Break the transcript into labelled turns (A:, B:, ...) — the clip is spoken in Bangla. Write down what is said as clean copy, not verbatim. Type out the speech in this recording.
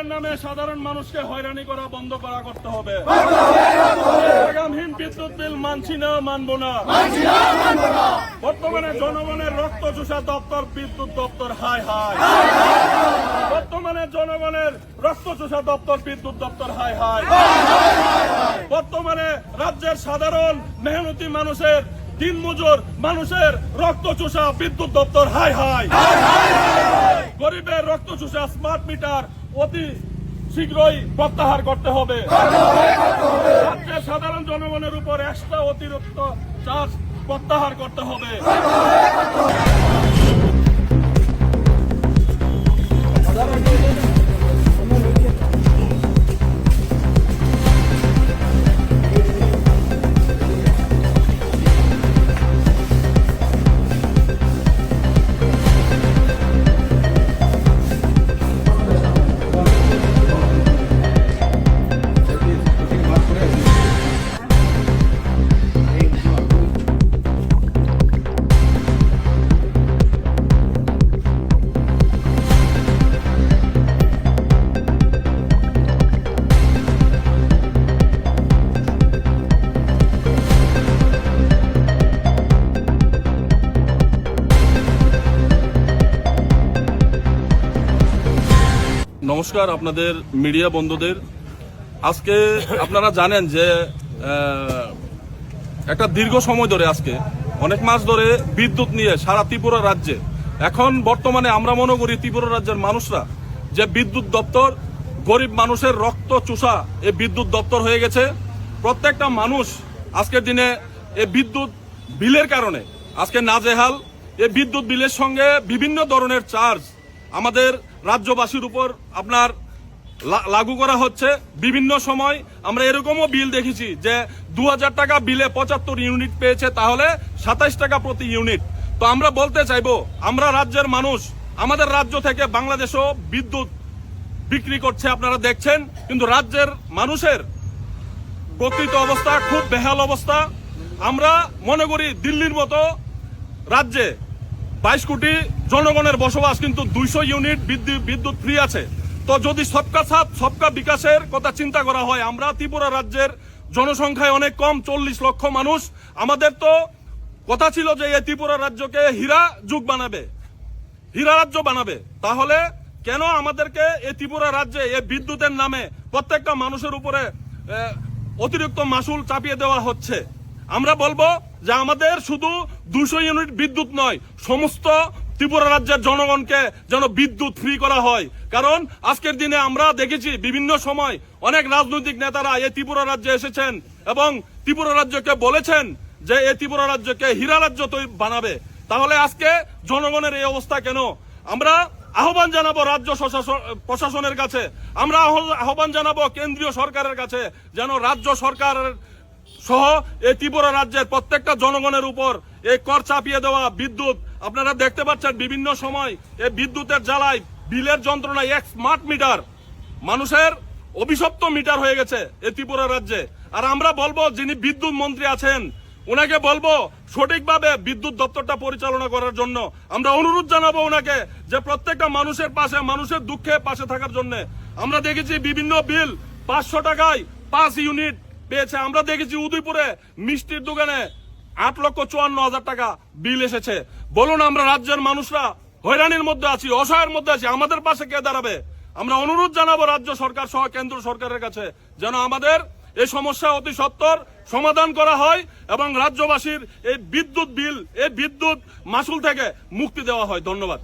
A: বিদ্যুতের নামে সাধারণ মানুষকে হয়রানি করা বন্ধ করা করতে হবে। আগামহীন বিদ্যুৎ বিল মানছি না, মানব না। বর্তমানে জনগণের রক্ত চুষা দপ্তর বিদ্যুৎ দপ্তর হায় হায়। বর্তমানে জনগণের রক্ত চুষা দপ্তর বিদ্যুৎ দপ্তর হায় হায়। বর্তমানে রাজ্যের সাধারণ মেহনতি মানুষের, দিনমজুর মানুষের রক্ত চুষা বিদ্যুৎ দপ্তর হায় হায়। গরিবের রক্ত চুষা স্মার্ট মিটার অতি শীঘ্রই প্রত্যাহার করতে হবে। রাজ্যের সাধারণ জনগণের উপর এক্সট্রা অতিরিক্ত চার্জ প্রত্যাহার করতে হবে। নমস্কার আপনাদের মিডিয়া বন্ধুদের। আজকে আপনারা জানেন যে একটা দীর্ঘ সময় ধরে, আজকে অনেক মাস ধরে বিদ্যুৎ নিয়ে সারা ত্রিপুরা রাজ্যে, এখন বর্তমানে আমরা মনে করি ত্রিপুরা রাজ্যের মানুষরা যে বিদ্যুৎ দপ্তর গরিব মানুষের রক্ত চুষা এই বিদ্যুৎ দপ্তর হয়ে গেছে। প্রত্যেকটা মানুষ আজকের দিনে এই বিদ্যুৎ বিলের কারণে আজকে নাজেহাল। এই বিদ্যুৎ বিলের সঙ্গে বিভিন্ন ধরনের চার্জ আমাদের রাজ্যবাসীর উপর আপনার লাগু করা হচ্ছে। বিভিন্ন সময় আমরা এরকমও বিল দেখেছি যে 2000 টাকা বিলে 75 ইউনিট পেয়েছে, তাহলে 27 টাকা প্রতি ইউনিট। তো আমরা বলতে চাইবো, আমরা রাজ্যের মানুষ, আমাদের রাজ্য থেকে বাংলাদেশও বিদ্যুৎ বিক্রি করছে, আপনারা দেখছেন, কিন্তু রাজ্যের মানুষের প্রকৃত অবস্থা খুব বেহাল অবস্থা। আমরা মনে করি দিল্লির মতো রাজ্যে 22 কোটি জনগণের বসবাস, কিন্তু 200 ইউনিট বিদ্যুৎ ফ্রি আছে। তো যদি সবকা সাথ সবকা বিকাশের কথা চিন্তা করা হয়, আমরা ত্রিপুরা রাজ্যের জনসংখ্যায় অনেক কম, 40 লক্ষ মানুষ। আমাদের তো কথা ছিল যে এই ত্রিপুরা রাজ্যকে হীরা যুগ বানাবে, হীরা রাজ্য বানাবে। তাহলে কেন আমাদেরকে এই ত্রিপুরা রাজ্যে এই বিদ্যুতের নামে প্রত্যেকটা মানুষের উপরে অতিরিক্ত মাসুল চাপিয়ে দেওয়া হচ্ছে? আমরা বলবো যে আমাদের শুধু 200 ইউনিট বিদ্যুৎ নয়, সমস্ত ত্রিপুরা রাজ্যের জনগণকে যেন বিদ্যুৎ ফ্রি করা হয়। কারণ আজকের দিনে আমরা দেখেছি বিভিন্ন সময় অনেক রাজনৈতিক নেতারা এই ত্রিপুরা রাজ্যে এসেছেন এবং ত্রিপুরা রাজ্যকে বলেছেন যে এই ত্রিপুরা রাজ্যকে হীরা রাজ্য বানাবে। তাহলে আজকে জনগণের এই অবস্থা কেন? আমরা আহ্বান জানাবো রাজ্য প্রশাসনের কাছে, আমরা আহ্বান জানাবো কেন্দ্রীয় সরকারের কাছে, যেন রাজ্য সরকারের সহ এই ত্রিপুরা রাজ্যের প্রত্যেকটা জনগণের উপর এই কর চাপিয়ে দেওয়া বিদ্যুৎ, আপনারা দেখতে পাচ্ছেন বিভিন্ন সময় এই বিদ্যুতের জ্বালায় বিলের যন্ত্রণায় এক স্মার্ট মিটার মানুষের অভিশপ্ত মিটার হয়ে গেছে এই ত্রিপুরা রাজ্যে। আর আমরা বলবো, যিনি বিদ্যুৎ মন্ত্রী আছেন ওনাকে বলবো সঠিকভাবে বিদ্যুৎ দপ্তরটা পরিচালনা করার জন্য। আমরা অনুরোধ জানাবো ওনাকে যে প্রত্যেকটা মানুষের পাশে, মানুষের দুঃখে পাশে থাকার জন্য। আমরা দেখেছি বিভিন্ন বিল 500 টাকায় 5 ইউনিট পেয়েছে। আমরা দেখেছি উদয়পুরে মিষ্টির দোকানে 8,54,000 টাকা বিল এসেছে। বলুন, আমরা রাজ্যের মানুষরা হয়রানির মধ্যে আছি, অসহায়ের মধ্যে আছি, আমাদের পাশে কে দাঁড়াবে? আমরা অনুরোধ জানাবো রাজ্য সরকার সহ কেন্দ্র সরকারের কাছে যেন আমাদের এই সমস্যা অতি সত্বর সমাধান করা হয় এবং রাজ্যবাসীর এই বিদ্যুৎ বিল, এই বিদ্যুৎ মাসুল থেকে মুক্তি দেওয়া হয়। ধন্যবাদ।